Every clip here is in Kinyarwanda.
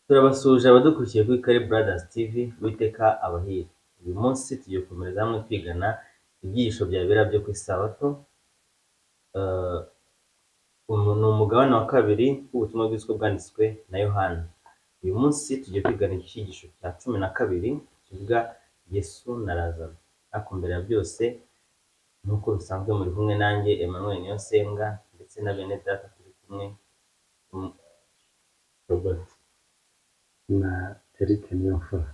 Turabasuje abadukurikiye kuri Kare Brothers TV, Uwiteka abahire. Uyu munsi tugiye gukomereza hamwe twigana ibyigisho byabera byo ku isabato. Ni umugabane wa kabiri w'ubutumwa bw'isoko bwanditswe na Yohana. Uyu munsi tugiye kwigana icyigisho cya 12 kivuga Yesu na Lazaro. Ariko mbere ya byose, nk'uko bisanzwe muri kumwe nanjye Emmanuel Niyonsenga ndetse na bene data turi kumwe Robert na Eric Niyomfura.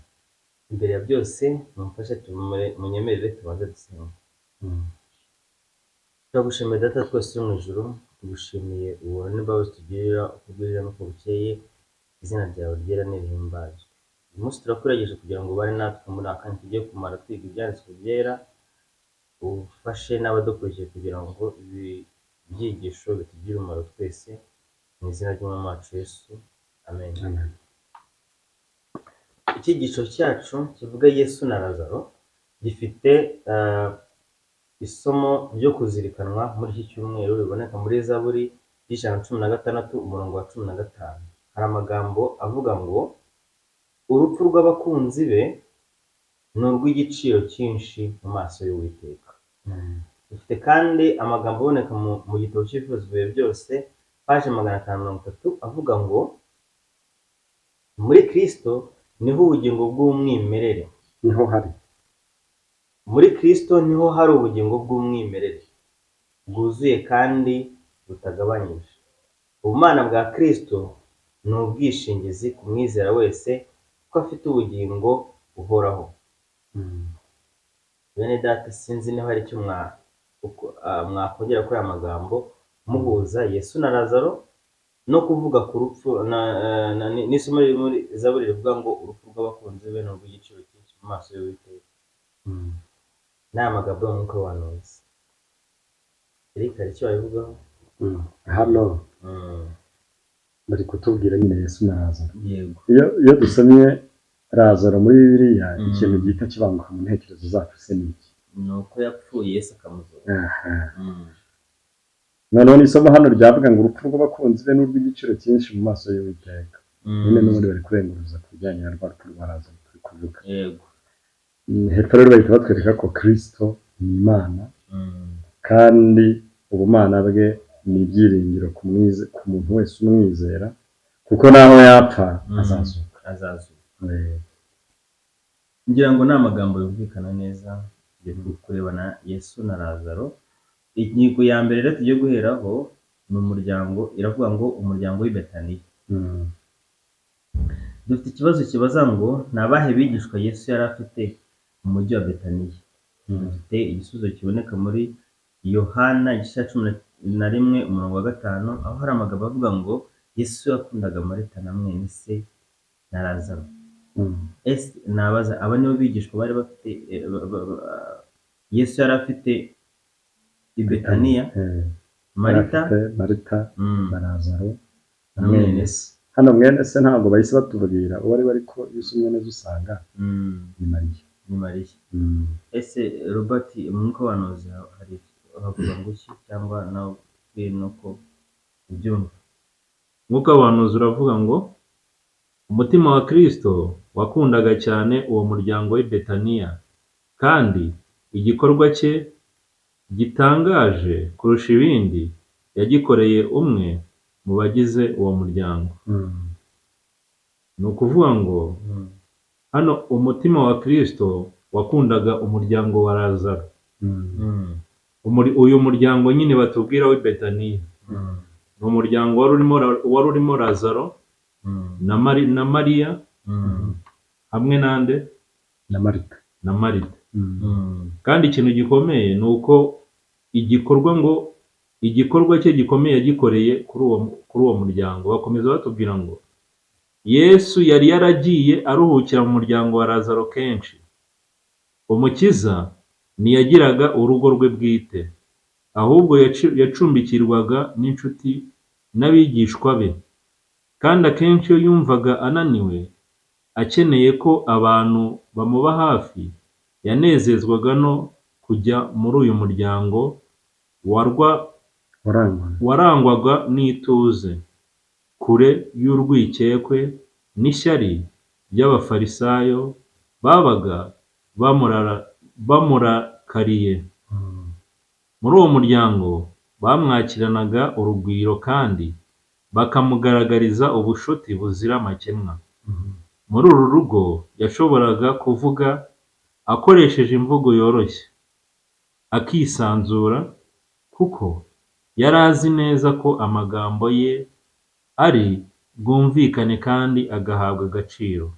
Imbere ya byose mumfashe munyemerere tubanze dusenga. Turagushimiye data twese uri mu ijuru, tugushimiye ubuntu n'imbabazi tugirira uko bwije n'uko bukeye, izina ryawe ryera nirihimbazwe. Uyu munsi turakurageje kugira ngo ubane natwe muri aka kanya tugiye kumara twiga ibyanditswe byera, ufashe n'abadukurikiye kugira ngo ibi byigisho bitugire umumaro twese, mu izina ry'umwami wacu Yesu, amen. Icyigisho cyacu kivuga Yesu na Lazaro gifite isomo ryo kuzirikanwa muri iki cyumweru biboneka muri Zaburi 116 umurongo wa 15. Hari amagambo avuga ngo urupfu rw'abakunzi be ni urw'igiciro cyinshi mu maso y'Uwiteka. Dufite kandi amagambo aboneka mu gitabo cy'Ibyifuzo byose paje 530 avuga ngo muri Kristo niho ubugingo bw'umwimerere muri Kristo niho hari ubugingo bw'umwimerere bwuzuye kandi butagabanyije. Ubumana bwa Kristo ni ubwishingizi ku mwizera wese ko afite ubugingo buhoraho. Bene data, sinzi niho hari icyo mwakongera kuri aya magambo muhuza Yesu na Lazaro no kuvuga ku rupfu n'isomo riri muri Zaburi rivuga ngo urupfu rw'abakunzi be ni urw'igiciro cyinshi mu maso y'Uwiteka. N'aya magambo y'umwuka w'abahanuzi. Eric, hari icyo wabivugaho? Hano bari kutubwira nyine Yesu na Lazaro. Yego. Iyo dusomye Lazaro muri Bibiliya, ikintu gihita kibanguka mu ntekerezo zacu se ni iki? Ni uko yapfuye Yesu akamuzura. Noneho n'isomo hano ryavuga ngo urupfu rw'abakunzi be ni urw'igiciro cyinshi mu maso y'Uwiteka. Nyine n'ubundi bari kurenguruza ku bijyanye na rwa rupfu rwa Lazaro turi kuvuga. Yego. Hepfo rero bahita batwereka ko Kristo ni Imana, kandi ubumana bwe ni ibyiringiro ku muntu wese umwizera, kuko naho yapfa azazuka. Ngira ngo ni amagambo yumvikana neza kurebana Yesu na Lazaro. Ingingo ya mbere rero tugiye guheraho ni umuryango, iravuga ngo umuryango w'i Betaniya. Dufite ikibazo kibaza ngo ni abahe bigishwa Yesu yari afite mu mujyi wa Betaniya. Dufite igisubizo kiboneka muri Yohana 11 umurongo wa 5, aho hari amagambo avuga ngo Yesu yakundaga Marita na mwene se na Lazaro. Nabaza aba nibo bigishwa bari bafite Yesu yari afite i Betaniya, Marita na Lazaro na mwene se. Hano mwene se ntabwo bahise batubwira uwo ari ko Yesu mwene se usanga ni Mariya. Ni Mariya. Ese Robert, umwuka w'abahanuzi hari havuga ngo iki, cyangwa nawe nuko ubyumva? Umwuka w'abahanuzi uravuga ngo umutima wa Kristo wakundaga cyane uwo muryango w'i Betaniya, kandi igikorwa cye gitangaje kurusha ibindi yagikoreye umwe mu bagize uwo muryango. Ni ukuvuga ngo hano umutima wa Kristo wakundaga umuryango wa Lazaro. Uyu muryango nyine batubwira w'i Betaniya ni umuryango wari urimo Lazaro na Mariya hamwe nande na Marita. Kandi ikintu gikomeye ni uko igikorwa cye gikomeye yagikoreye kuri uwo muryango. Bakomeza batubwira ngo Yesu yari yaragiye aruhukira mu muryango wa Lazaro kenshi. Umukiza ntiyagiraga urugo rwe bwite, ahubwo yacumbikirwaga n'inshuti n'abigishwa be, kandi akenshi iyo yumvaga ananiwe akeneye ko abantu bamuba hafi, yanezezwaga no kujya muri uyu muryango warangwaga n'ituze, kure y'urwikekwe n'ishyari ry'abafarisayo babaga bamurakariye. Muri uwo muryango bamwakiranaga urugwiro kandi bakamugaragariza ubushuti buzira amakemwa. Muri uru rugo yashoboraga kuvuga akoresheje imvugo yoroshye, akisanzura kuko yari azi neza ko amagambo ye ari bwumvikane kandi agahabwa agaciro.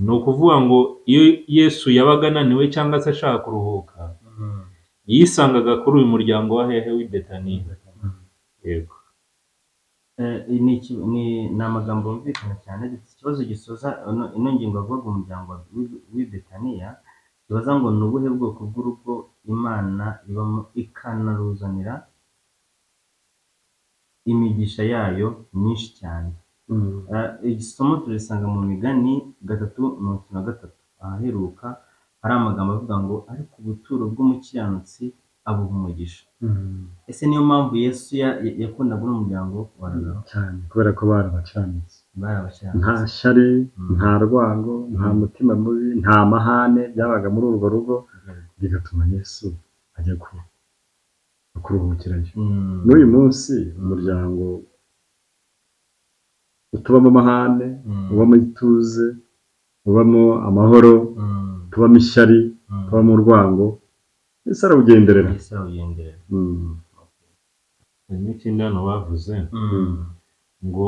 Ni ukuvuga ngo iyo Yesu yabaga ananiwe cyangwa se ashaka kuruhuka, yisangaga kuri uyu muryango wa hehe w'i Betaniya. Yego. Ni amagambo yumvikana cyane. Ikibazo gisoza ino ngingo avuga umuryango w'i Betaniya, kibaza ngo ni ubuhe bwoko bw'urugo Imana ibamo ikanaruzanira imigisha yayo myinshi cyane. Isomo turisanga mu Migani 3:23 ahaheruka hari amagambo avuga ngo ariko ubuturo bw'umukiranutsi abuha umugisha. Ese niyo mpamvu Yesu yakundaga n'umuryango wa Lazaro cyane, kubera ko barabacanitse, barabakiranutsi, nta shyari, nta rwango, nta mutima mubi, nta mahane byabaga muri urwo rugo, bigatuma Yesu ajya kuruhukirayo. N'uyu munsi umuryango utubamo amahane, ubamo ituze, ubamo amahoro, tubamo ishyari, tubamo urwango, Yesu arawugenderera. Hari n'ikindi hano bavuze ngo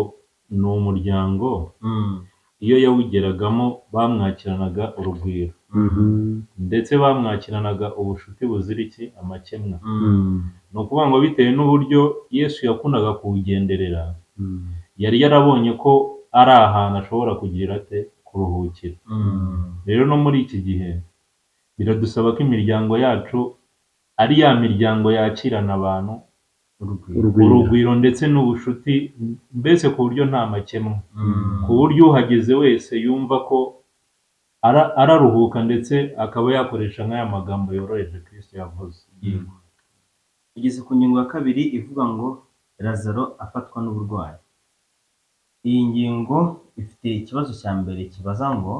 ni umuryango iyo yawugeragamo bamwakiranaga urugwiro, ndetse bamwakiranaga ubushuti buzira amakemwa. Ni ukuvuga ngo bitewe n'uburyo Yesu yakundaga kuwugenderera, yari yarabonye ko ari ahantu ashobora kugirira ate kuruhukira. Rero no muri iki gihe biradusaba ko imiryango yacu ari ya miryango yakirana abantu urugwiro ndetse n'ubushuti, mbese ku buryo nta makemwa, ku buryo uhageze wese yumva ko araruhuka ndetse akaba yakoresha nk'aya magambo yoroheje Kristo yavuze. Tugeze ku ngingo ya kabiri ivuga ngo Lazaro afatwa n'uburwayi. Iyi ngingo ifite ikibazo cya mbere kibaza ngo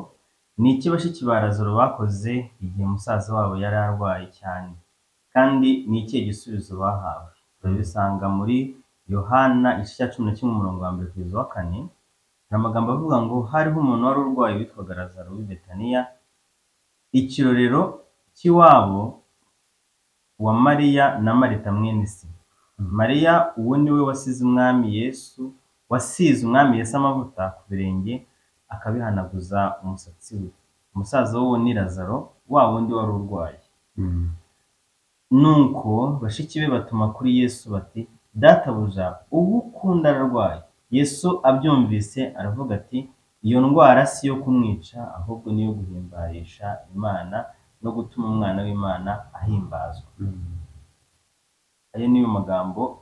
ni iki bashiki ba Lazaro bakoze igihe musaza wabo yari arwaye cyane, kandi ni ikihe gisubizo bahawe? Turabisanga muri Yohana 11:1-4. Hari amagambo avuga ngo hariho umuntu wari urwaye witwaga Lazaro w'i Betaniya, ikirorero cy'iwabo wa Mariya na Marita mwene se. Mariya uwo ni we wasize umwami Yesu amavuta ku birenge akabihanaguza umusatsi we. Umusaza w'uwo ni Lazaro, wa wundi wari urwaye. Nuko bashiki be batuma kuri Yesu bati, databuja ubu ukunda ararwaye. Yesu abyumvise aravuga ati, iyo ndwara si yo kumwica, ahubwo niyo guhimbarisha Imana no gutuma umwana w'Imana ahimbazwa. Ayo niyo magambo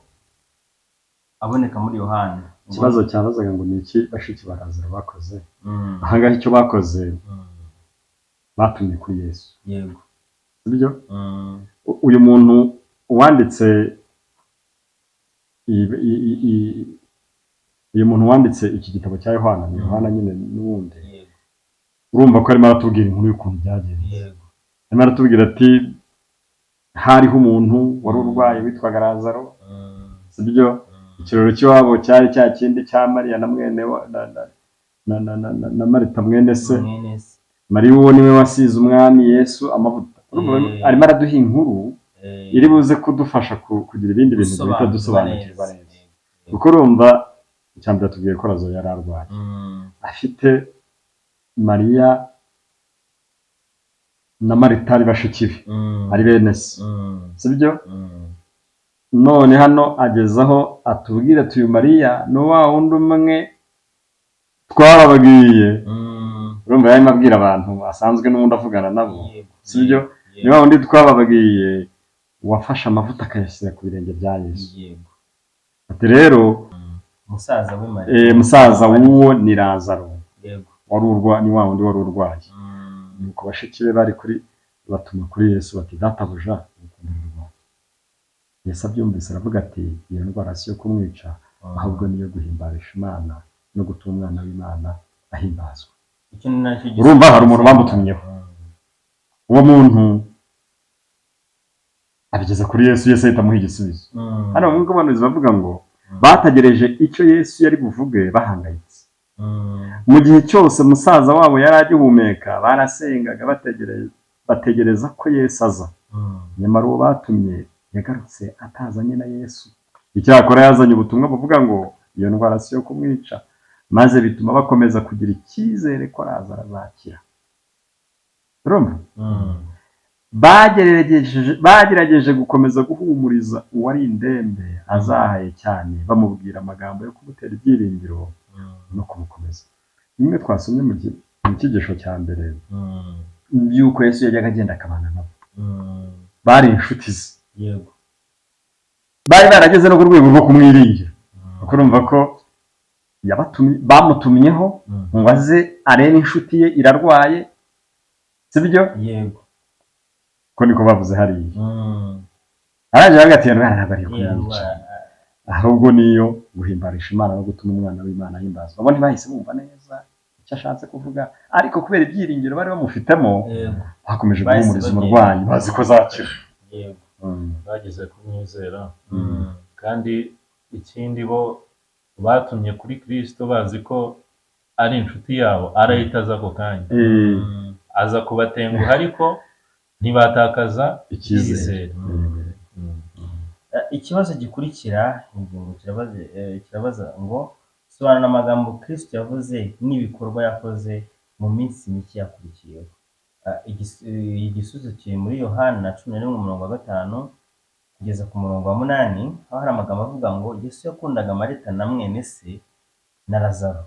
aboneka muri Yohana. Ikibazo cyabazaga ngo ni iki bashiki ba Lazaro bakoze. Ahangaha icyo bakoze, batumye kuri Yesu. Yego. Sibyo? Uyu muntu wanditse iki gitabo cya Yohana, ni Yohana nyine n'ubundi. Urumva ko arimo aratubwira inkuru y'ukuntu byagenze. Arimo aratubwira ati hariho umuntu wari urwaye witwaga Lazaro. Sibyo? Ikiroro cy'iwabo cyari cya kindi cya Mariya na mwene na Marita mwene se. Mariya uwo niwe wasize umwami Yesu amavuta. Arimo araduha inkuru iri buze kudufasha kugira ibindi bintu duhita dusobanukirwa neza. Kuko urumva icyambere atubwiye ko Lazaro yari arwaye, afite Mariya na Marita ari bashiki be, ari bene se. Sibyo? None hano agezaho atubwira ati uyu Mariya ni wa wundi umwe twababwiye. Urumva yarimo abwira abantu asanzwe n'ubundi avugana nabo. Sibyo? Ni wa wundi twababwiye wafashe amavuta akayashyira ku birenge bya Yesu. Ati rero musaza w'uwo ni Lazaro, ni wa wundi wari urwaye. Nuko bashiki be batuma kuri Yesu bati, databuja ukunda ararwaye. Yesu abyumvise aravuga ati, iyo ndwara si yo kumwica, ahubwo niyo guhimbarisha Imana no gutuma umwana w'Imana ahimbazwa. icyo ni nacyo Urumva hari umuntu bamutumyeho, uwo muntu abigeza kuri Yesu, Yesu ahita amuha igisubizo. Hano nk'uko abahanuzi bavuga ngo bategereje icyo Yesu yari buvuge bahangayitse. Mu gihe cyose musaza wabo yari agihumeka barasengaga bategereza ko Yesu aza. Nyamara uwo batumye yagarutse atazanye na Yesu. Icyakora yazanye ubutumwa buvuga ngo iyo ndwara si yo kumwica, maze bituma bakomeza kugira icyizere ko Lazaro azakira. Urumva? Bagerageje gukomeza guhumuriza uwari indembe azahaye cyane, bamubwira amagambo yo kumutera ibyiringiro no kumukomeza. Bimwe twasomye mu cyigisho cya mbere yuko Yesu yajyaga agenda akabana nabo, bari inshuti ze, yego, bari barageze no ku rwego rwo kumwiringira. Kuko urumva ko bamutumyeho ngo aze arebe inshuti ye irarwaye, sibyo? yego, ko niko bavuze hariya. Araje hagati ntabwo ari kumwica, ahubwo niyo guhimbarisha Imana no gutuma umwana w'Imana ahimbazwa. Abo ntibahise bumva neza icyo ashatse kuvuga, ariko kubera ibyiringiro bari bamufitemo bakomeje guhumuriza umurwayi, bazi ko azakira. yego, bageze kumwizera. Kandi ikindi bo batumye kuri Kristo bazi ko ari inshuti yabo, arahita aza ako kanya, aza kubatenguha ariko ntibatakaza icyizere. Ikibazo gikurikira ingingo kirabaza ngo sobanura amagambo Kristo yavuze n'ibikorwa yakoze mu minsi mike yakurikiyeho. Igisubizo kiri muri Yohana 11:5 kugeza ku murongo wa 8, aho hari amagambo avuga ngo Yesu yakundaga Marita na mwene se na Lazaro,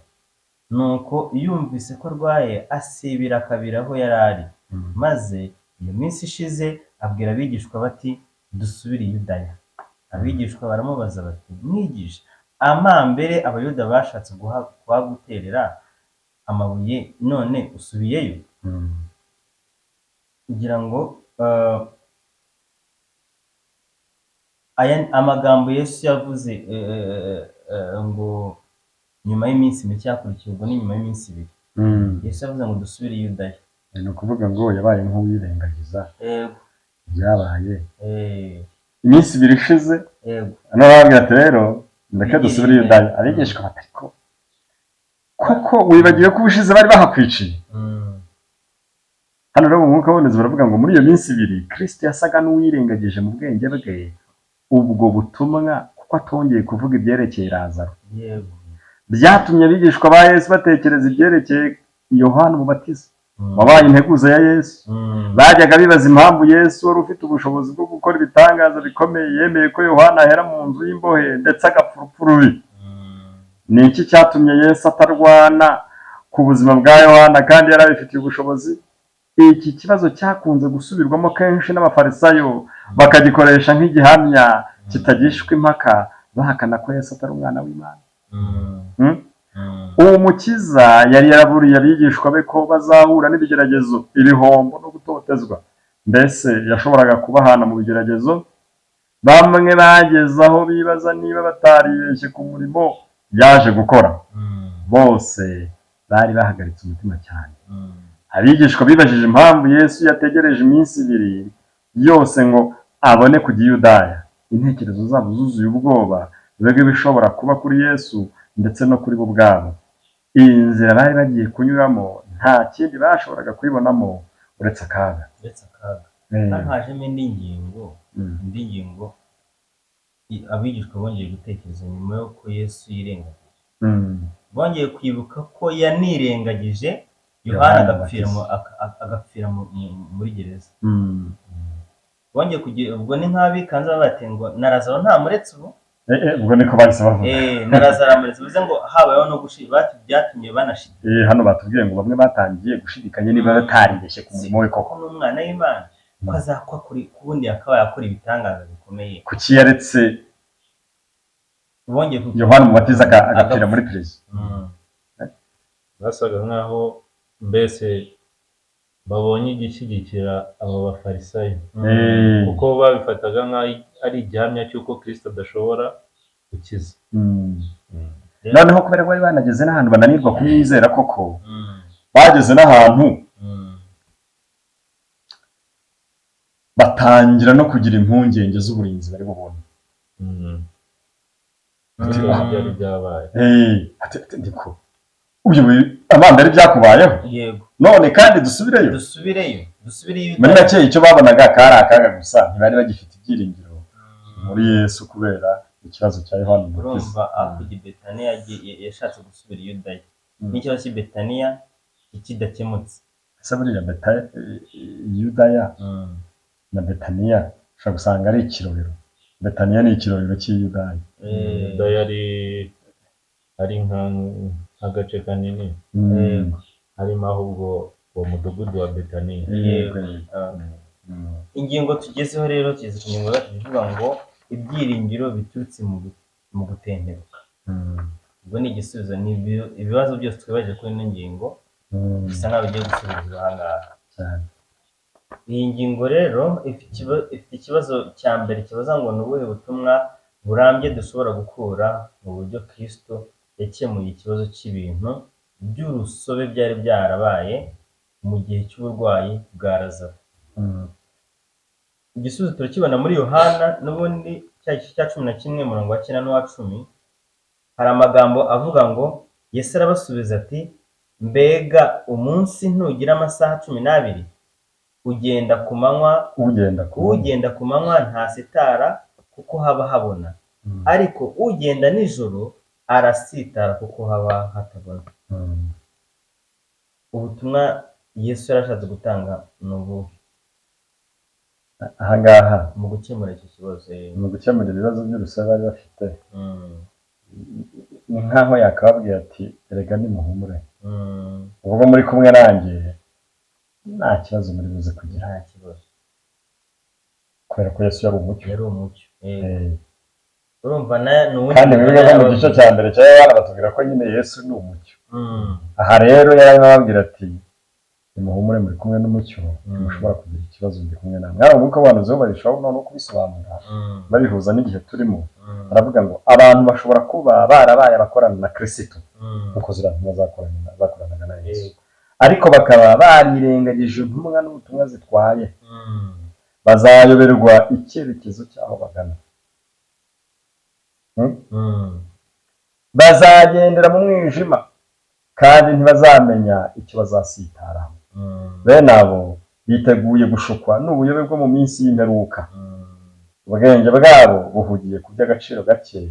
nuko yumvise ko arwaye asibira kabiri aho yari ari. Maze iyo minsi ishize abwira abigishwa bati dusubire i Yudaya. Abigishwa baramubaza bati mwigisha, amambere abayuda bashatse kuhaguterera amabuye, none usubiyeyo? Kugira ngo aya amagambo Yesu yavuze ngo nyuma y'iminsi mike yakurikiye, ubwo ni nyuma y'iminsi 2. Yesu yavuze ngo dusubire i Yudaya. Ni ukuvuga ngo yabaye nk'uwirengagiza byabaye iminsi 2 ishize. Hano baravuga ati rero ndeke dusubire i Yudaya. Abigishwa bati koko wibagiwe ko ubushize bari bahakwiciye? Hano rero mu mwuka w'ubonezi baravuga ngo muri iyo minsi 2 Kristo yasaga n'uwirengagije mu bwenge bwe ubwo butumwa, kuko atongeye kuvuga ibyerekeye Lazaro. Byatumye abigishwa ba Yesu batekereza ibyerekeye Yohana Umubatiza wabaye integuza ya Yesu. Bajyaga bibaza impamvu Yesu wari ufite ubushobozi bwo gukora ibitangaza bikomeye yemeye ko Yohana ahera mu nzu y'imbohe ndetse agapfa urupfu rubi. Ni iki cyatumye Yesu atarwana ku buzima bwa Yohana kandi yari abifitiye ubushobozi? Iki kibazo cyakunze gusubirwamo kenshi n'abafarisayo, bakagikoresha nk'igihamya kitagishwa impaka, bahakana ko Yesu atari umwana w'Imana. Uwo mukiza yari yaraburiye abigishwa be ko bazahura n'ibigeragezo, ibihombo no gutotezwa. Mbese yashoboraga kubahana mu bigeragezo. Bamwe bageze aho bibaza niba bataribeshye ku murimo yaje gukora. Bose bari bahagaritse umutima cyane. Abigishwa bibajije impamvu Yesu yategereje iminsi 2 yose ngo abone kujya i Yudaya. Intekerezo zabo zuzuye ubwoba bw'ibyo bishobora kuba kuri Yesu ndetse no kuri bo ubwabo. Iyi nzira bari bagiye kunyuramo nta kindi bashoboraga kuyibonamo uretse akaga. Hajemo indi ngingo abigishwa bongeye gutekereza nyuma y'uko Yesu yirengagije. Bongeye kwibuka ko yanirengagije Yohana agapfira muri gereza. Bongeye kugira ubwo ni nk'abikanze babatengo na Lazaro nta muretse ubu. Ubwo niko bahise bavuga. Na Lazaro amuretse, bivuze ngo habayeho no gushidikanya, byatumye banashidikanya. Hano batubwiye ngo bamwe batangiye gushidikanya niba bataribeshye ku murimo we koko. N'umwana w'Imana ko azakwa kuri kubundi akaba yakora ibitangaza bikomeye. Kuki yaretse Yohana Umubatiza agapfira muri prison? Basaga nkaho mbese babonye igishyigikira abo bafarisayo, kuko babifataga nk'aho ari igihamya cy'uko Kristo adashobora gukiza. noneho kubera ko bari banageze n'ahantu bananirwa kumwizera koko, Mm. bageze n'ahantu Mm. batangira no kugira impungenge z'uburinzi bari bubone. byari byabaye. Ndiko uyu abandi ari byakubayeho, Yego. none kandi dusubireyo muri make icyo babonaga kari akaga gusa, ntibari bagifite ibyiringiro muri Yesu kubera ikibazo cya Yohana Umubatiza. urumva kujya i Betaniya yashatse gusubira i Yudaya n'ikibazo cy'i Betaniya kidakemutse. ese buriya Yudaya na Betaniya ushobora gusanga ari ikirorero. Betaniya ni ikirorero cy'i Yudaya. Yudaya ari nk'agace kanini harimo ahubwo uwo mudugudu wa Betaniya. Ingingo tugezeho rero tugeze ku ngingo yacu ivuga ngo ibyiringiro biturutse mu gutentebuka. ubwo ni igisubizo, ni ibibazo byose twibaje kuri ino ngingo bisa nkaho bigiye gusubizwa aha ngaha cyane. Iyi ngingo rero ifite ikibazo cya mbere kibaza ngo ni ubuhe butumwa burambye dushobora gukura mu buryo Kristo yakemuye ikibazo cy'ibintu by'urusobe byari byarabaye mu gihe cy'uburwayi bwa Lazaro. Igisubizo turakibona muri Yohana n'ubundi cya gice cya 11 umurongo wa 9 n'uwa 10. Hari amagambo avuga ngo Yesu arabasubiza ati, mbega umunsi ntugira amasaha 12? ugenda ku manywa ntasitara kuko haba habona, ariko ugenda nijoro arasitara kuko haba hatabona. Ubutumwa Yesu yarashatse gutanga ni ubuhe aha ngaha mu gukemura iki kibazo? mu gukemura ibibazo by'urusobe bari bafite, ni nkaho yakababwira ati erega nimuhumure, ubwo muri kumwe nanjye nta kibazo muri buze kugira. Nta kibazo, kubera ko Yesu yari umucyo. urumva kandi bivuga mu gice cya mbere cya Yohana batubwira ko nyine Yesu ni umucyo. Aha rero yarimo ababwira ati nimuhumure muri kumwe n'umucyo, ntimushobora kugira ikibazo ndi kumwe namwe. Hari umwuka w'abantu barishobora no kubisobanura babihuza n'igihe turimo. Baravuga ngo abantu bashobora kuba barabaye abakorana na Kristo kuko zira bakoranaga na Yesu, ariko bakaba barirengagije intumwa n'ubutumwa zitwaye, bazayoberwa icyerekezo cy'aho bagana, bazagendera mu mwijima kandi ntibazamenya icyo bazasitaraho. Bene abo biteguye gushukwa n'ubuyobe bwo mu minsi y'imperuka. Ubwenge bwabo buhugiye ku by'agaciro gake,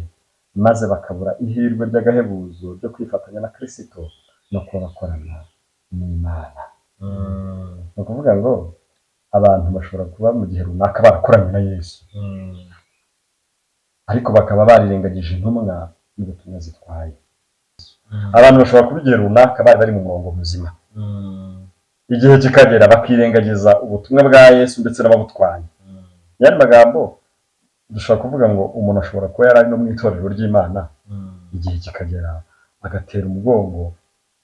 maze bakabura ihirwe ry'agahebuzo ryo kwifatanya na Kristo no kuba bakorana n'Imana. Ni ukuvuga ngo abantu bashobora kuba mu gihe runaka barakoranye na Yesu, ariko bakaba barirengagije intumwa n'ubutumwa zitwaye. Abantu bashobora kuba igihe runaka bari mu murongo muzima, igihe kikagera bakirengagiza ubutumwa bwa Yesu ndetse n'ababutwaye. Yari magambo dushobora kuvuga ngo umuntu ashobora kuba yari ari no mu itorero ry'Imana, igihe kikagera agatera umugongo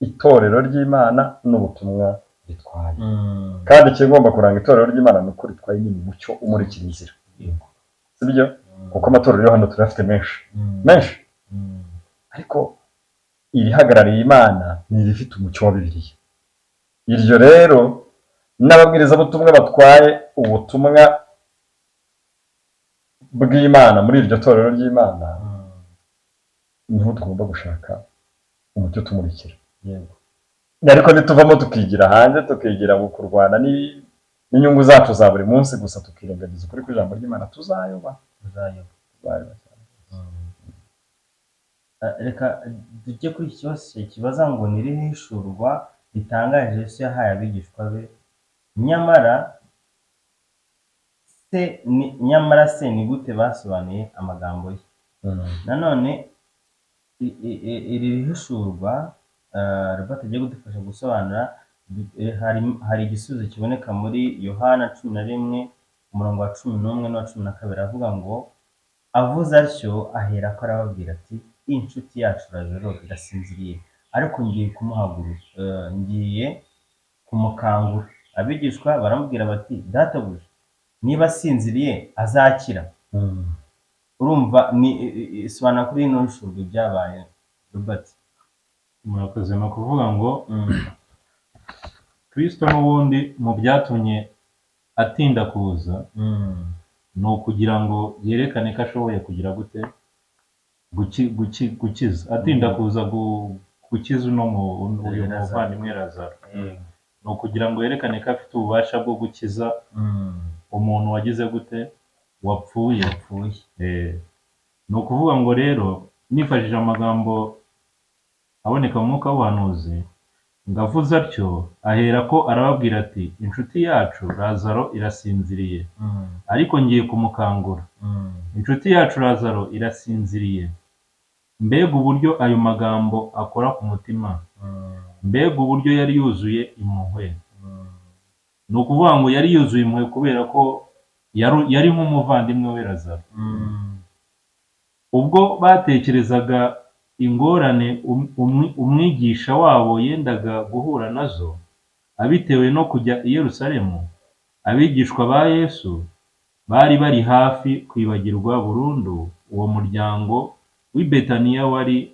itorero ry'Imana n'ubutumwa ritwaye. Kandi ikigomba kuranga itorero ry'Imana ni uko ritwaye nyine umucyo umurikira inzira, sibyo? Kuko amatorero yo hano turafite menshi, ariko irihagarariye Imana ni irifite umucyo wa Bibiliya. Iryo rero n'ababwirizabutumwa batwaye ubutumwa bw'Imana muri iryo torero ry'Imana, niho tugomba gushaka umucyo tumurikira. Ariko nituvamo tukigira hanze, tukigira mu kurwana n'inyungu zacu za buri munsi gusa, tukirengagiza ukuri kw'ijambo ry'Imana, tuzayoba. Reka tujye kuri iki kibazo kibaza ngo ni irihe hishurwa ritangaje Yesu yahaye abigishwa be, nyamara se ni gute basobanuye amagambo ye? Nanone iri hishurwa Robert agiye kudufasha gusobanura, hari igisubizo kiboneka muri Yohana 11 umurongo wa 11 n'uwa 12, avuga ngo avuze atyo ahera ko arababwira ati, inshuti yacu Lazaro irasinziriye, ariko ngiye kumukangura. Abigishwa baramubwira bati, databuja, niba asinziriye azakira. Urumva ni isobanura kuri ino nshurwe byabaye Robert. murakoze. Ni ukuvuga ngo Kristo n'ubundi mu byatumye atinda kuza ni ukugira ngo yerekane ko ashoboye kugira gute gukiza. Atinda kuza gukiza uyu muvandimwe Lazaro, ni ukugira ngo yerekane ko afite ububasha bwo gukiza umuntu wagize gute, wapfuye. Ni ukuvuga ngo rero nifashishije amagambo aboneka mu mwuka w'ubuhanuzi, ngavuze atyo ahera ko arababwira ati inshuti yacu Lazaro irasinziriye, ariko ngiye kumukangura. Inshuti yacu Lazaro irasinziriye. Mbega uburyo ayo magambo akora ku mutima, mbega uburyo yari yuzuye impuhwe. Ni ukuvuga ngo yari yuzuye impuhwe kubera ko yari nk'umuvandimwe we Lazaro. Ubwo batekerezaga ingorane umwigisha wabo yendaga guhura nazo abitewe no kujya i Yerusalemu, abigishwa ba Yesu bari bari hafi kwibagirwa burundu uwo muryango w'i Betaniya wari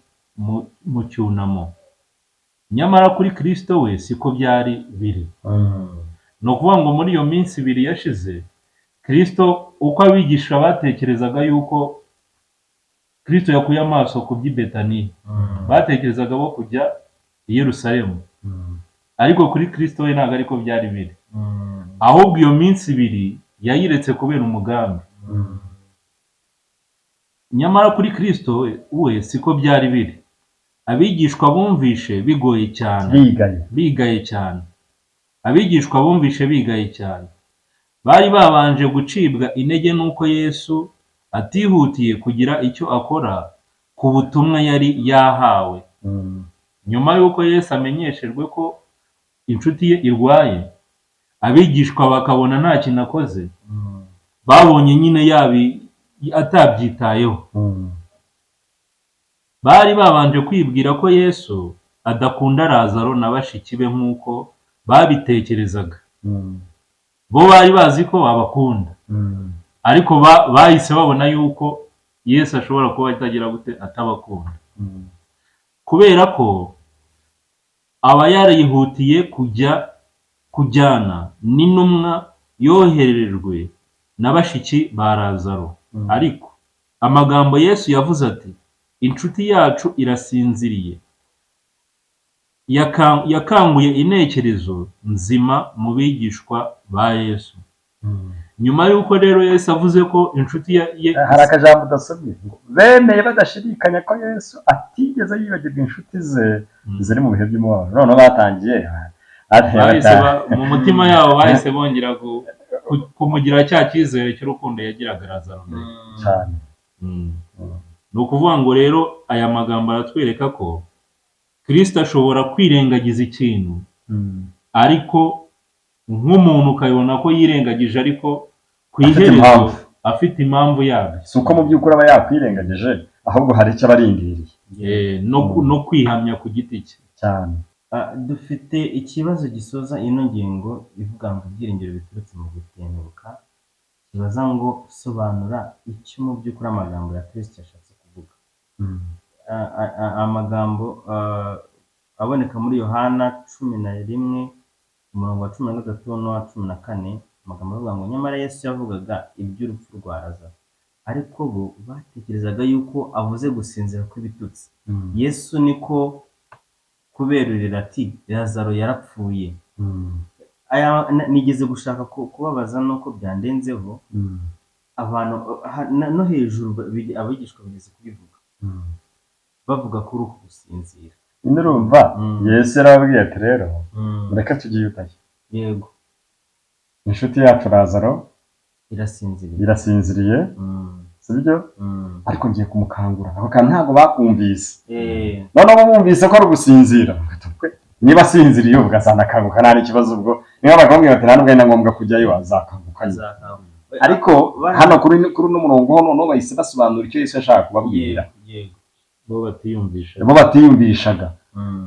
mu cyunamo. Nyamara kuri Kristo we siko byari biri. Ni ukuvuga ngo muri iyo minsi ibiri yashize, Kristo uko abigisha batekerezaga yuko Kristo yakuye amaso ku by'i Betaniya, batekerezaga bo kujya i Yerusalemu, ariko kuri Kristo we ntabwo ariko byari biri. Ahubwo iyo minsi ibiri yayiretse kubera umugambi. Nyamara kuri Kristo we siko byari biri. Abigishwa bumvishe bigoye cyane, bigaye cyane. Abigishwa bumvishe bigaye cyane. Bari babanje gucibwa intege n'uko Yesu atihutiye kugira icyo akora ku butumwa yari yahawe. Nyuma y'uko Yesu amenyeshejwe ko inshuti ye irwaye, abigishwa bakabona nta kintu akoze, babonye nyine atabyitayeho. Bari babanje kwibwira ko Yesu adakunda Lazaro na bashiki be nk'uko babitekerezaga. Bo bari bazi ko abakunda, ariko bahise babona yuko Yesu ashobora kuba atagira gute, atabakunda. Kubera ko aba yarihutiye kujyana n'intumwa yoherejwe na bashiki ba Lazaro. Ariko amagambo Yesu yavuze ati inshuti yacu irasinziriye yakanguye intekerezo nzima mu bigishwa ba Yesu. Nyuma y'uko rero Yesu avuze ko inshuti ye, hari akajambo udasomye ngo bemeye badashidikanya ko Yesu atigeze yibagirwa inshuti ze ziri mu bihe by'umubabaro. Noneho batangiye mu mutima yabo bahise bongera kumugira cya cyizere cy'urukundo yagiraga Lazaro cyane. Ni ukuvuga ngo rero aya magambo aratwereka ko Kristo ashobora kwirengagiza ikintu, ariko nk'umuntu ukabona ko yirengagije, ariko ku iherezo afite impamvu yabyo. Si uko mu by'ukuri aba yakwirengagije, ahubwo hari icyo aba arindiriye, no kwihamya ku giti cye cyane. Dufite ikibazo gisoza ino ngingo ivuga ngo ibyiringiro biturutse mu gutenguka. Kibaza ngo sobanura icyo mu by'ukuri amagambo ya Kristo yashatse kuvuga. Amagambo aboneka muri Yohana 11 umurongo wa 13 n'uwa 14, amagambo avuga ngo nyamara Yesu yavugaga iby'urupfu rwa Lazaro, ariko bo batekerezaga yuko avuze gusinzira kw'ibitutsi. Yesu niko kuberurira ati Lazaro yarapfuye. Nigeze gushaka kubabaza nuko byandenzeho abantu no hejuru abigishwa bigeze kubivuga, bavuga ko uruhu gusinzira. Urumva Yesu yarababwiye ati rero mureke tugiye utaye. Yego, inshuti yacu Lazaro irasinziriye, sibyo? Ariko ngiye kumukangura. Ako kantu ntabwo bakumvise. Noneho bumvise ko ari gusinzira, niba asinziriye ugasanga akanguka nta n'ikibazo. Ubwo niba bakambwira bati nta n'ubwo ari ngombwa kujyayo, azakanguka. Ariko hano kuri n'umurongo noneho bahise basobanura icyo Yesu yashaka kubabwira. Bo batiyumvishaga,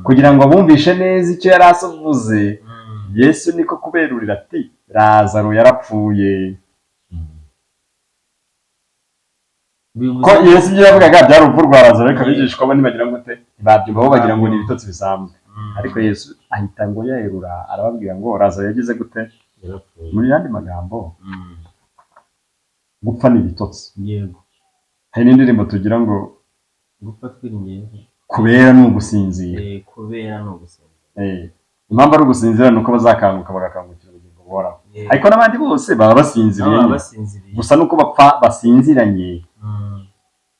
kugira ngo bumvishe neza icyo yari avuze. Yesu niko kuberurira ati Lazaro yarapfuye. Ko Yesu ibyo yavugaga byari urupfu rwa Lazaro, ariko abigishwa bo ntibagira ngo babyumva bo bagira ngo ni ibitotsi bisanzwe, ariko Yesu ahita ngo yerura arababwira ngo Lazaro yagize gute. Muri yandi magambo gupfa ni ibitotsi. Yego. Hari n'indirimbo tugira ngo gupfa twiringiye kubera ni ugusinzira. Kubera ni ugusinzira. Impamvu ari ugusinzira ni uko bazakanguka bagakangukira ubugingo buhoraho. Ariko n'abandi bose baba basinziriye, gusa nuko bapfa basinziranye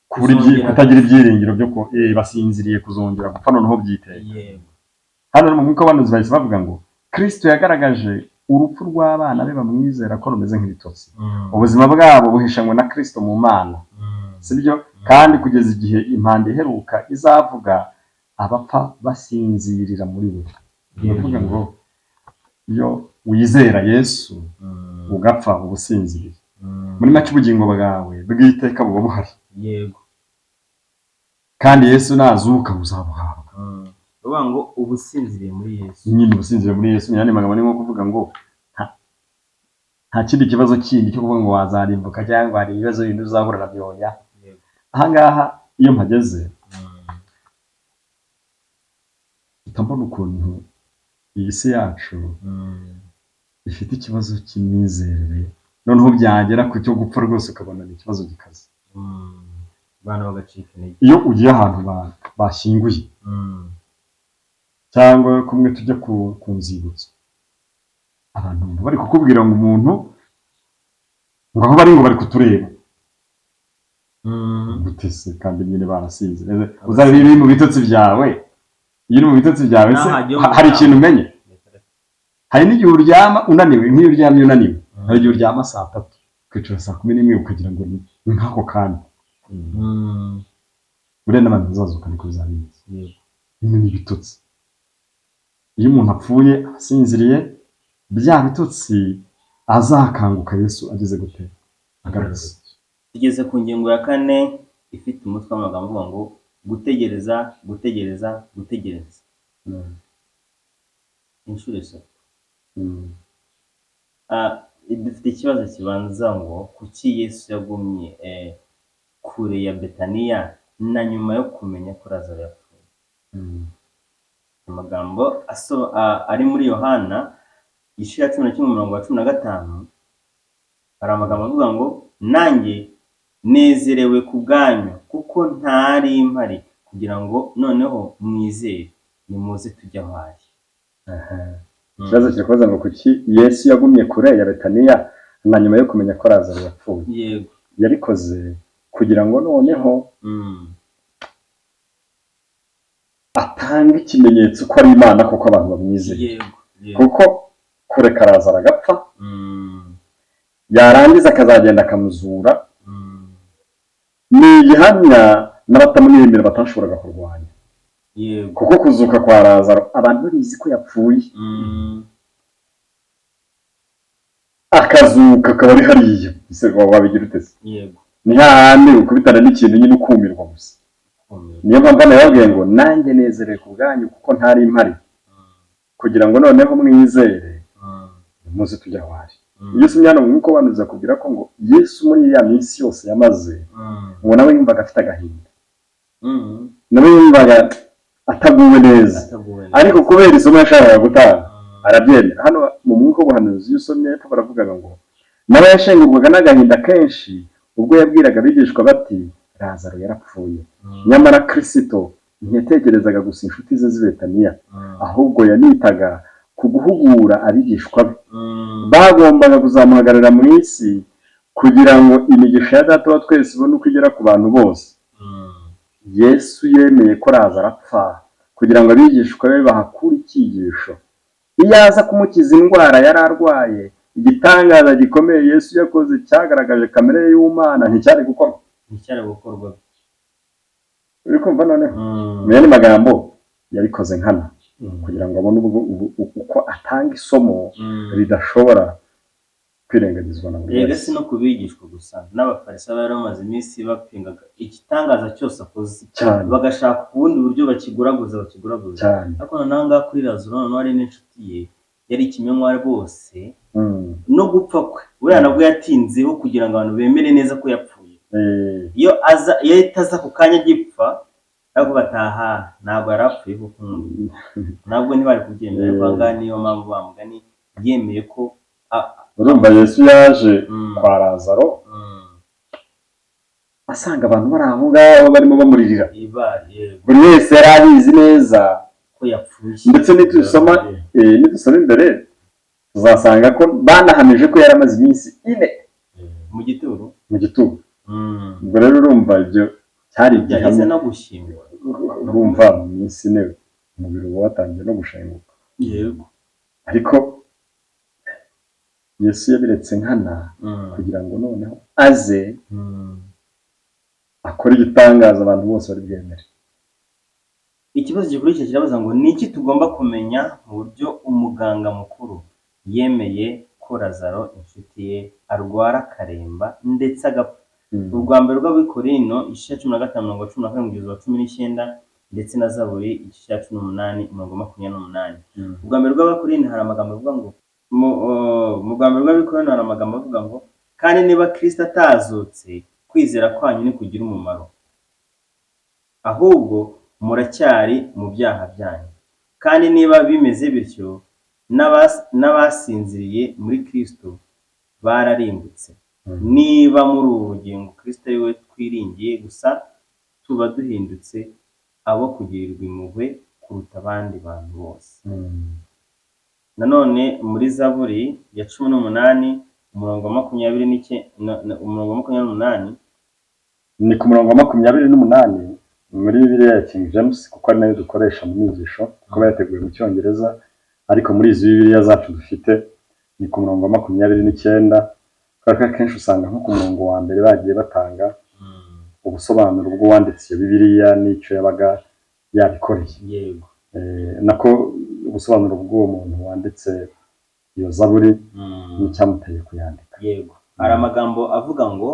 kutagira ibyiringiro byo ko basinziriye kuzongera gupfa noneho byiteye. Hano mu mwuka w'abahanuzi bahise bavuga ngo Kristo yagaragaje urupfu rw'abana be bamwizera ko rumeze nk'ibitotsi. Ubuzima bwabo buhishanywe na Kristo mu Mana, sibyo? Kandi kugeza igihe impanda iheruka izavuga abapfa basinzirira muri we. Bivuga ngo iyo wizera Yesu ugapfa ubusinziriye, muri make ubugingo bwawe bw'iteka buba buhari. Yego. Kandi Yesu nazuka uzabuhabwa. Uvuga ngo ubusinziriye muri Yesu. Nyine ubusinziriye muri Yesu, nyine magambo ni nko kuvuga ngo nta kindi kibazo kindi cyo kuvuga ngo wazarimbuka cyangwa hari ibibazo bindi uzahura nabyo. Aha ngaha iyo mpageze mbona ukuntu iyi si yacu ifite ikibazo cy'imyizerere, noneho byagera ku cyo gupfa rwose ukabona ni ikibazo gikaze. Bana bagacika intege. Iyo ugiye ahantu bashyinguye cyangwa kumwe tujya ku nzibutso, abantu bari kukubwira ngo umuntu ngo aho bari ngo bari kutureba gutese kandi nyine barasinze. Uzaba biri mu bitotsi byawe, iyo mu bitotsi byawe se hari ikintu umenye. Hari n'igihe uryama unaniwe, nk'iyo uryamye unaniwe, hari igihe uryama saa 3 ukicara saa 11 ukagira ngo ni nk'ako kandi buriya n'abantu bazazuka niko bizabizi. Bimwe n'ibitotsi. Iyo umuntu apfuye asinziriye, bya bitotsi azakanguka Yesu ageze gute agaragaza. Tugeze ku ngingo ya 4 ifite umutwe w'amagambo uvuga ngo gutegereza gutegereza gutegereza. Inshuro eshatu. Dufite ikibazo kibanza ngo kuki Yesu yagumye kure ya Betaniya na nyuma yo kumenya ko Lazaro yapfuye. Amagambo ari muri Yohana igice cya 11:15 hari amagambo avuga ngo nanjye nezerewe ku bwanyu kuko ntari impari kugira ngo noneho mwizere nimuze tujya ahaye. Ikibazo kirakoza ngo kuki Yesu yagumye kure ya Betaniya na nyuma yo kumenya ko Lazaro yapfuye. Yego. Yabikoze kugira ngo noneho atanga ikimenyetso ko ari Imana kuko abantu bamwizeye. Kuko kureka Lazaro agapfa, yarangiza akazagenda akamuzura, ni igihamya n'abatamwemera batashoboraga kurwanya. Kuko kuzuka kwa Lazaro abantu babizi ko yapfuye, akazuka akaba ari hariya, ese wabigira utese? Ni hahandi ukubitana n'ikintu nyine ukumirwa gusa. Niyo mpamvu nababwiye ngo nanjye nezerewe ku bwanyu kuko ntari impari kugira ngo noneho mwizere muze tujya ahaye. Yesu mwana mu mwuka w'abahanuzi akubwira ko ngo Yesu muri ya minsi yose yamaze ngo nawe yumvaga afite agahinda, nawe yumvaga ataguwe neza, ariko kubera isomo yashakaga gutanga arabyemera. Hano mu mwuka w'abahanuzi usomye hepfo baravuga ngo nawe yashengurwaga n'agahinda kenshi ubwo yabwiraga abigishwa bati Lazaro yarapfuye. Nyamara Kristo ntiyatekerezaga gusa inshuti ze z'i Betaniya, ahubwo yanitaga ku guhugura abigishwa be. Bagombaga kuzamuhagarara mu isi kugira ngo imigisha ya Data wa twese ibone uko igera ku bantu bose. Yesu yemeye ko Lazaro apfa kugira ngo abigishwa be bahakure icyigisho. Iyo aza kumukiza indwara yari arwaye, igitangaza gikomeye Yesu yakoze cyagaragaje kamere y'Imana nticyari gukorwa. Uri kumva noneho? Mu yandi magambo yabikoze nkana kugira ngo abone uko atanga isomo ridashobora kwirengagizwa na buri wese. Yego, si no kubigishwa gusa n'abafarisayo bari bamaze iminsi bapingaga igitangaza cyose akoze, bagashaka ubundi buryo bakiguraguza ariko noneho ngaha kuri Lazaro noneho ari n'inshuti ye yari ikimenywa rwose no gupfa kwe buriya nabwo yatinzeho kugira ngo abantu bemere neza ko yapfuye. Iyo itaza ku kanya gipfa ntabwo bataha ntabwo yarapfuye kuko ntabwo ntibari kubyemera kwanga niyo mpamvu bamugani yemeye ko urumva Yesu yaje kwa Lazaro asanga abantu bari aho ngaho barimo bamuririra buri wese yari abizi neza ko yapfuye ndetse nidusoma imbere tuzasanga ko banahamije ko yari amaze iminsi 4 mu gituro ubwo rero urumva ibyo cyari byageze no gushimwa urumva mu minsi 4 umubiri uba watangiye no gushenguka yego ariko Yesu yabiretse nkana kugira ngo noneho aze akora igitangaza abantu bose bari bwemere. Ikibazo gikurikira kirabaza ngo niki tugomba kumenya mu buryo umuganga mukuru yemeye ko Lazaro inshuti ye arwara karemba ndetse agapfa. Urwa mbere rw'Abikorino 15:15-19 ndetse na Zaburi 18:28. Urwa mbere rw'Abikorino hari amagambo avuga ngo mu rwa mbere rw'Abikorino hari amagambo avuga ngo kandi niba Kristo atazutse kwizera kwanyu ni kugira umumaro, ahubwo muracyari mu byaha byanyu. Kandi niba bimeze bityo n'abasinziriye muri Kristo bararimbutse. Niba muri ubu bugingo Kristo ari we twiringiye gusa, tuba duhindutse abo kugirirwa impuhwe kuruta abandi bantu bose. Nanone muri Zaburi ya 18:28 ni ku murongo wa 28 muri Bibiliya ya King James kuko ari nayo dukoresha mu mwigisho kuko yateguye mu Cyongereza, ariko muri izi Bibiliya zacu dufite ni ku murongo wa 29 kandi kenshi usanga nko ku murongo wa mbere bagiye batanga ubusobanuro bw'uwanditse iyo Bibiliya n'icyo yabaga yabikoreye. Yego. Nako ubusobanuro bw'uwo muntu wanditse iyo Zaburi n'icyamuteye kuyandika. Yego. Hari amagambo avuga ngo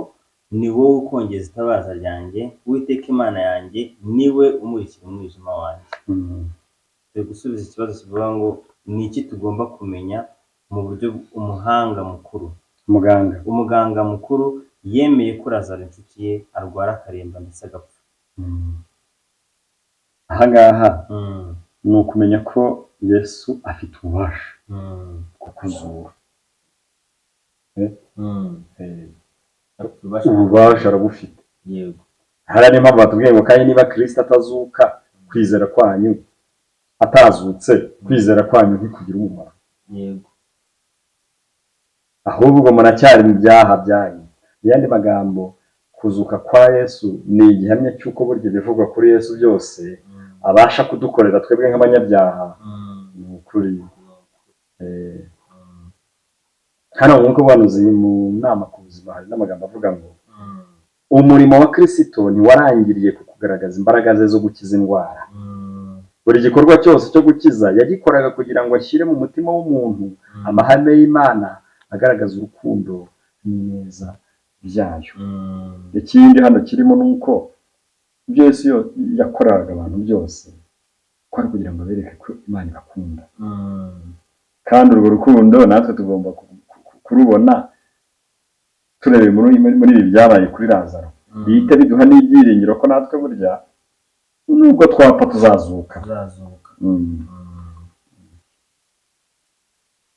ni wowe ukongeza itabaza ryanjye, Uwiteka Imana yanjye niwe umurikira umwijima wanjye. Turi gusubiza ikibazo kivuga ngo ni iki tugomba kumenya mu buryo umuganga mukuru yemeye ko Lazaro inshuti ye arwara akaremba ndetse agapfa. Ahangaha ni ukumenya ko Yesu afite ububasha bwo kuzura. Ububasha arabufite. Yego. Hari n'impamvu batubwiye ngo kandi niba Kristo atazuka kwizera kwanyu atazutse kwizera kwanyu ntikugira umumaro. Yego. Ahubwo muracyari mu byaha byanyu. Yandi magambo kuzuka kwa Yesu ni igihamya cy'uko buryo bivugwa kuri Yesu byose abasha kudukorera twebwe nk'abanyabyaha. Ni ukuri. Hano nk'uko banuze mu nama ku buzima hari n'amagambo avuga ngo umurimo wa Kristo ntiwarangiriye ku kugaragaza imbaraga ze zo gukiza indwara. Buri gikorwa cyose cyo gukiza yagikoraga kugira ngo ashyire mu mutima w'umuntu amahame y'Imana agaragaza urukundo n'ineza byayo. Ikindi hano kirimo nuko Yesu yakoraga abantu byose kwari kugira ngo bereke ko Imana ibakunda. Kandi urwo rukundo natwe tugomba kurubona turebe muri ibi byabaye kuri Lazaro. Bihita biduha n'ibyiringiro ko natwe burya nubwo twapfa tuzazuka.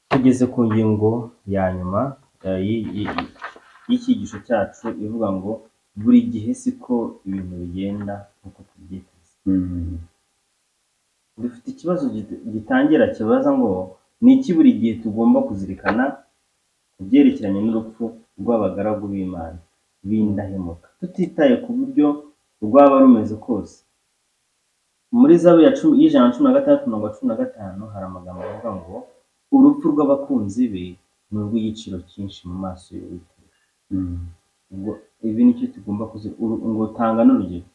Tugeze ku ngingo ya nyuma y'icyigisho cyacu ivuga ngo buri gihe siko ibintu bigenda nk'uko tubyiteze. Dufite ikibazo gitangira kibaza ngo ni iki buri gihe tugomba kuzirikana ku byerekeranye n'urupfu rw'abagaragu b'Imana b'indahemuka tutitaye ku buryo rwaba rumeze kose. Muri Zaburi ya 116:15 hari amagambo avuga ngo urupfu rw'abakunzi be ni urw'igiciro cyinshi mu maso y'Uwiteka. Ubwo ibi nicyo tugomba ngo tanga n'urugero.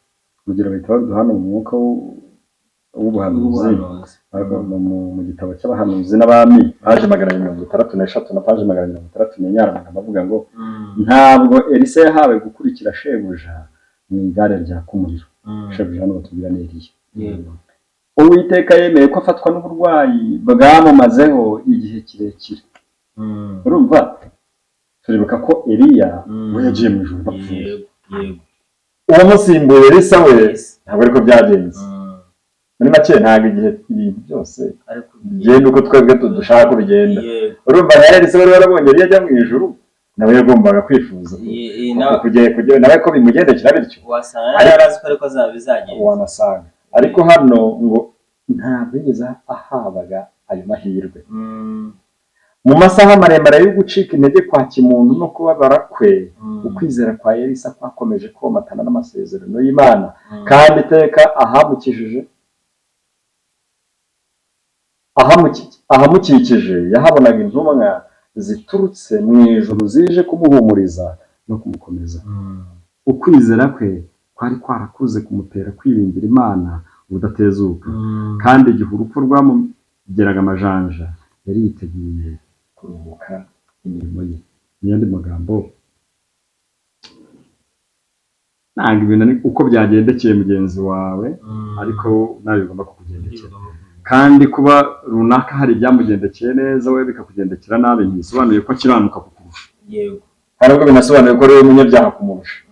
Urugero bahita baduhana mu mwuka w'ubuhanuzi mu gitabo cy'abahanuzi n'abami paje 163 na paje 164 amagambo avuga ngo ntabwo Elisa yahawe gukurikira shebuja mu igare rya kumuriro. Shebuja hano batubwira ni Eliya. Yego. Uwiteka yemeye ko afatwa n'uburwayi bwamumazeho igihe kirekire. Urumva turibuka ko Eliya we yagiye mu ijuru bapfuye. Yego. uwamusimbuye Elisa we ntabwo ariko byagenze. Muri make ntabwo igihe ibintu byose bigenda uko twebwe dushaka ko bigenda. Urumva na Elisa wari warabonye yajya mu ijuru nawe yagombaga kwifuza kugira nawe ko bimugendekera bityo wasanga yarazi ko ariko bizagenda wanasanga ariko hano ngo ntabwo yigeze ahabaga ayo mahirwe. Mu masaha maremare yo gucika intege kwa kimuntu no kubabara kwe, ukwizera kwa Elisa kwakomeje komatana n'amasezerano y'Imana, kandi iteka ahamukikije yahabonaga intumwa ziturutse mu ijuru zije kumuhumuriza no kumukomeza. Ukwizera kwe kwari kwarakuze kumutera kwiringira Imana ubudatezuka, kandi igihe urupfu rwamugeraga amajanja yari yiteguye kuruhuka imirimo ye. N'iyandi magambo, ntabwo ibintu uko byagendekeye mugenzi wawe ariko nawe bigomba kukugendekera, kandi kuba runaka hari ibyamugendekeye neza we bikakugendekera nabi ntibisobanuye ko akiranuka kukurusha. Yego, hari ubwo binasobanuye ko rero umunyabyaha kumurusha.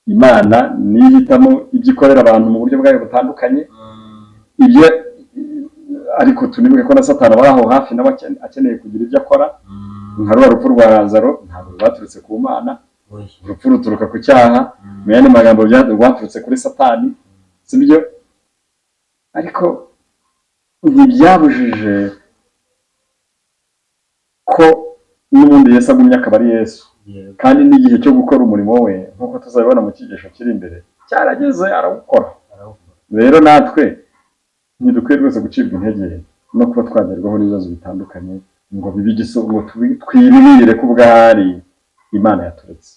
Imana nihitamo ibyo ikorera abantu mu buryo bwayo butandukanye, ibyo ariko tunibuke ko na Satani aba aho hafi nawe akeneye kugira ibyo akora. Nka rwa rupfu rwa Lazaro ntabwo rwaturutse ku Mana, urupfu ruturuka ku cyaha. Mu yandi magambo rwaturutse kuri Satani, sibyo? Ariko ntibyabujije ko n'ubundi Yesu agumye akaba ari Yesu, kandi n'igihe cyo gukora umurimo we nk'uko tuzabibona mu cyigisho kiri imbere cyarageze arawukora. Rero natwe ntidukwiye rwose gucibwa intege no kuba twagerwaho n'ibibazo bitandukanye ngo bibe ngo twirire ko ubwari Imana yaturetse.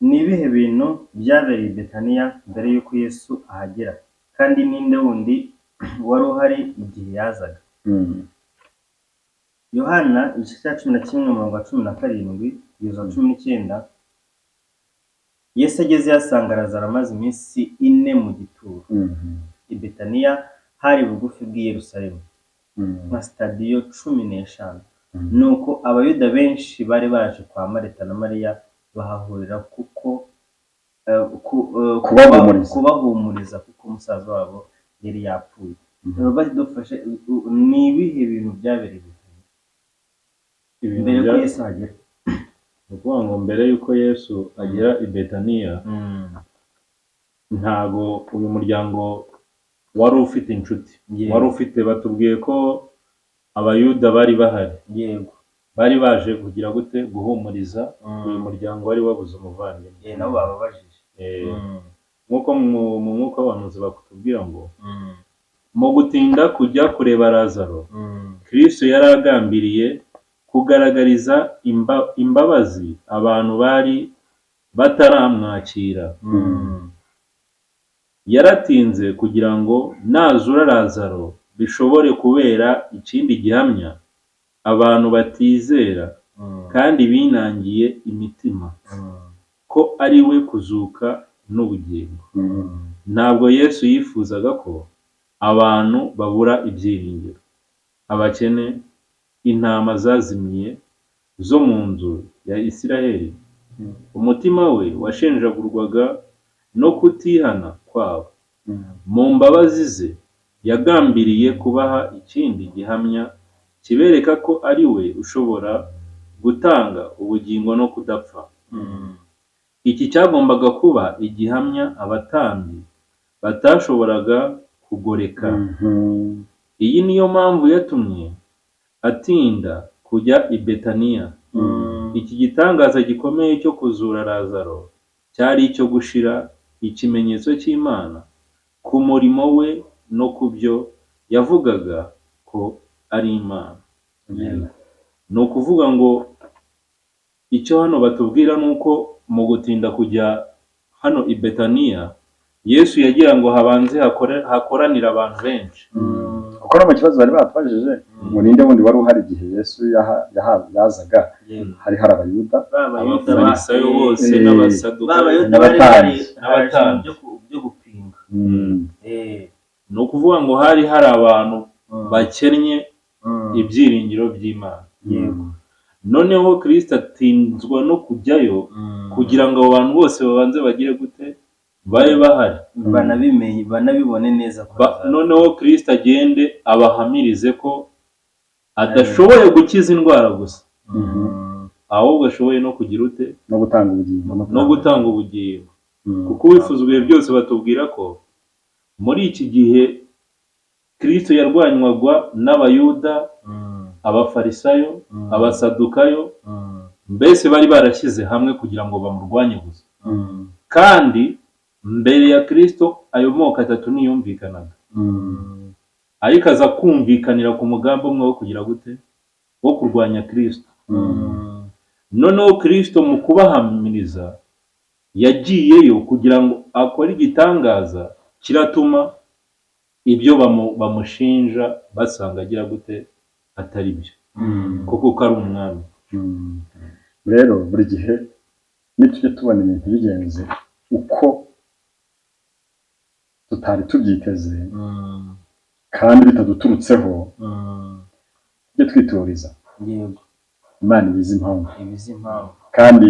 Ni ibihe bintu byabereye i Betaniya mbere y'uko Yesu ahagera, kandi ninde wundi wari uhari igihe yazaga? Yohana igice cya 11:17-19, Yesu ageze yasanga Lazaro amaze iminsi 4 mu gituro. I Betaniya hari bugufi bw'i Yerusalemu nka stadiyo 15. Nuko abayuda benshi bari baje kwa Marita na Mariya bahahurira kuko kubahumuriza kuko umusaza wabo yari yapfuye. Bari dufashe ni ibihe bintu byabereye mbere y'uko Yesu agera? Ukuvuga ngo mbere y'uko Yesu agera i Betaniya, ntago uyu muryango wari ufite inshuti, wari ufite, batubwiye ko abayuda bari bahari. Yego, bari baje kugira gute guhumuriza uyu muryango wari wabuze umuvandimwe. Nabo bababajije nk'uko mu mwuka w'abahanuzi bakutubwira ngo mu gutinda kujya kureba Lazaro, Kristo yari agambiriye kugaragariza imbabazi abantu bari bataramwakira. Yaratinze kugira ngo nazura Lazaro bishobore kubera ikindi gihamya abantu batizera kandi binangiye imitima ko ari we kuzuka n'ubugingo. Ntabwo Yesu yifuzaga ko abantu babura ibyiringiro. Abakene, intama zazimiye zo mu nzu ya Isiraheli, umutima we washenjagurwaga no kutihana kwabo. Mu mbabazi ze yagambiriye kubaha ikindi gihamya kibereka ko ari we ushobora gutanga ubugingo no kudapfa. Iki cyagombaga kuba igihamya abatambyi batashoboraga kugoreka. Iyi niyo mpamvu yatumye atinda kujya i Betaniya. Iki gitangaza gikomeye cyo kuzura Lazaro cyari icyo gushira ikimenyetso cy'Imana ku murimo we no ku byo yavugaga ko ari Imana. Ni ukuvuga ngo icyo hano batubwira ni uko mu gutinda kujya hano i Betaniya, Yesu yagira ngo habanze hakoranira abantu benshi. Kuko no mu kibazo bari batubajije ngo ninde wundi wari uhari igihe Yesu yazaga, hari abayuda, abafarisayo bose n'abasadukayo n'abatambyi byo gupinga. Ni ukuvuga ngo hari abantu bakennye ibyiringiro by'Imana. noneho Kristo atinzwa no kujyayo kugira ngo abo bantu bose babanze bagire gute, babe bahari, banabimenye banabibone neza ko noneho Kristo agende abahamirize ko adashoboye gukiza indwara gusa, ahubwo ashoboye no kugira ute, no gutanga ubugingo, no gutanga ubugingo. Kuko ubifuza ibihe byose batubwira ko muri iki gihe Kristo yarwanywagwa n'abayuda, abafarisayo, abasadukayo, mbese bari barashyize hamwe kugira ngo bamurwanye gusa. Kandi mbere ya Kristo ayo moko atatu niyumvikanaga, ariko aza kumvikanira ku mugambi umwe wo kugira gute, wo kurwanya Kristo. Noneho Kristo mu kubahamiriza yagiyeyo kugira ngo akore igitangaza kiratuma ibyo bamushinja basanga agira gute, atari byo, kuko ari umwami. Rero buri gihe nitujye tubona ibintu bigenze uko tutari tubyiteze kandi bitaduturutseho, tujye twituriza. Yego, Imana ibizi impamvu, kandi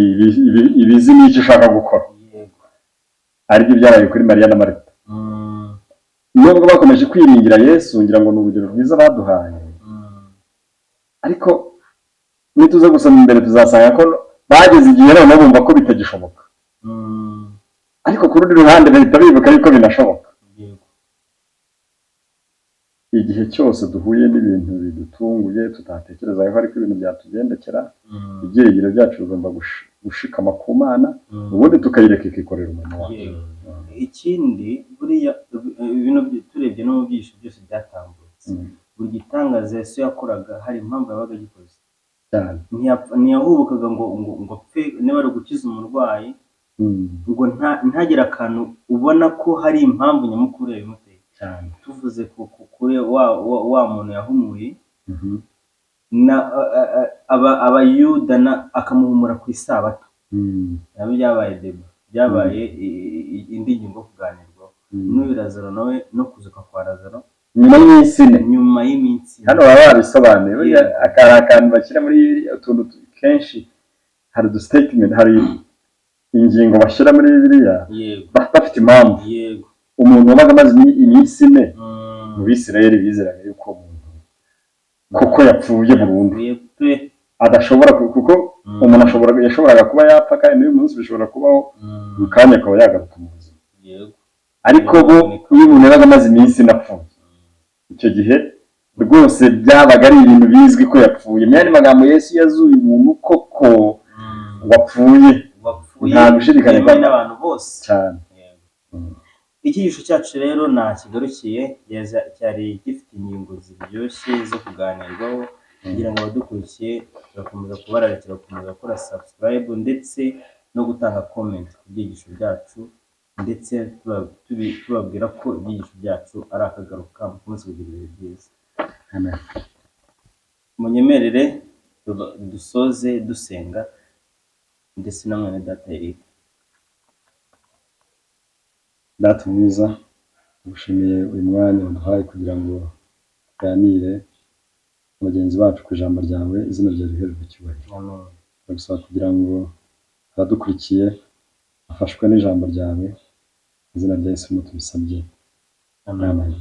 ibizi n'icyo ushaka gukora. yego, Aribyo byabaye kuri Mariya na Marita. Nubwo bakomeje kwiringira Yesu, ngira ngo ni urugero rwiza baduhaye, ariko nituza gusoma imbere tuzasanga ko bageze igihe noneho bumva ko bitagishoboka, ariko ku rundi ruhande bahita bibuka yuko binashoboka. yego, Igihe cyose duhuye n'ibintu bidutunguye tutatekerezaho ariko ibintu byatugendekera, ibyiringiro byacu bigomba gushikama ku Mana, ubundi tukayireka ikikorera umurimo wayo. Ikindi buriya ibintu turebye no mu byisho byose byatambutse, buri gitangaza Yesu yakoraga hari impamvu yabaga agikoze cyane. Ntiyahubukaga ngo apfe niba ari gukiza umurwayi, ngo ntagire akantu ubona ko hari impamvu nyamukuru yabimuteye cyane. Tuvuze kuri wa muntu yahumuye abayuda akamuhumura ku isabato, nabyo byabaye deba, byabaye indi ngingo kuganirwaho. N'uyu Lazaro nawe no kuzuka kwa Lazaro nyuma y'iminsi hano baba babisobanuye. Akari akantu bashyira muri utuntu kenshi, hari udustatement, hari ingingo bashyira muri Bibiliya bafite impamvu. Yego, umuntu wabaga amaze iminsi 4 mu Bisirayeli bizeraga yuko umuntu kuko yapfuye burundu adashobora, kuko umuntu yashoboraga kuba yapfa, kandi n'uyu munsi bishobora kubaho mu kanya akaba yagaruka mu buzima. Ariko bo iyo umuntu yabaga amaze iminsi apfuye, icyo gihe rwose byabaga ari ibintu bizwi ko yapfuye. Mu yandi magambo, Yesu yazuye umuntu koko wapfuye, nta gushidikanya n'abantu bose cyane. Icyigisho cyacu rero nakigarukiye, cyari gifite ingingo ziryoshye zo kuganirwaho, kugira ngo abadukurikiye bakomeza kubararikira gukomeza gukora subscribe ndetse no gutanga comment ku byigisho byacu, ndetse tubabwira ko ibyigisho byacu ari akagaruka, mukomeze kugira ibihe byiza. Amen. Munyemerere dusoze dusenga, ndetse na mwene data Eric. Data mwiza, ngushimiye uyu mwanya waduhaye kugira ngo tuganire bagenzi bacu ku ijambo ryawe, izina ryawe rihererwe icyubahiro. Ndagusaba kugira ngo abadukurikiye bafashwe n'ijambo ryawe, izina rya Yesu tubisabye. Amen.